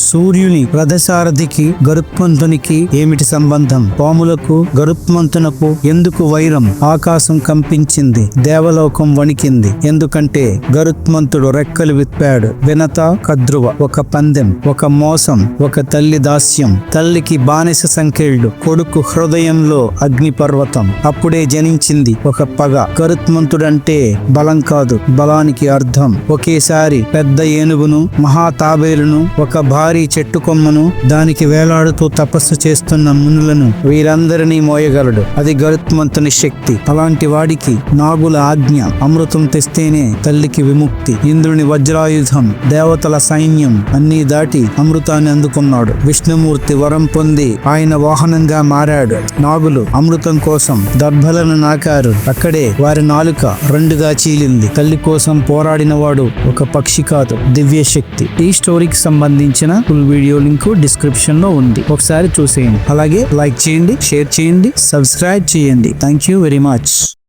సూర్యుని రథసారథికి గరుత్మంతునికి ఏమిటి సంబంధం? పాములకు గరుత్మంతునకు ఎందుకు వైరం? ఆకాశం కంపించింది, దేవలోకం వణికింది. ఎందుకంటే గరుత్మంతుడు రెక్కలు విప్పాడు. వినత కద్రువ, ఒక పందెం, ఒక మోసం, ఒక తల్లి దాస్యం, తల్లికి బానిస సంకెళ్ళు, కొడుకు హృదయంలో అగ్నిపర్వతం. అప్పుడే జనించింది ఒక పగ. గరుత్మంతుడంటే బలం కాదు, బలానికి అర్థం. ఒకేసారి పెద్ద ఏనుగును, మహాతాబేలును, ఒక భారీ చెట్టు కొమ్మను, దానికి వేలాడుతూ తపస్సు చేస్తున్న మునులను, వీరందరినీ మోయగలడు. అది గరుత్మంతుని శక్తి. అలాంటి వాడికి నాగుల ఆజ్ఞ, అమృతం తెస్తేనే తల్లికి విముక్తి. ఇంద్రుని వజ్రాయుధం, దేవతల సైన్యం అన్నీ దాటి అమృతాన్ని అందుకున్నాడు. విష్ణుమూర్తి వరం పొంది ఆయన వాహనంగా మారాడు. నాగులు అమృతం కోసం దర్భలను నాకారు. అక్కడే వారి నాలుక రెండుగా చీలింది. తల్లి కోసం పోరాడిన వాడు ఒక పక్షి కాదు, దివ్య శక్తి. ఈ స్టోరీకి సంబంధించిన ఫుల్ వీడియో లింక్ డిస్క్రిప్షన్ లో ఉంది, ఒకసారి చూసేయండి. అలాగే లైక్ చేయండి, షేర్ చేయండి, సబ్స్క్రైబ్ చేయండి. Thank you very much.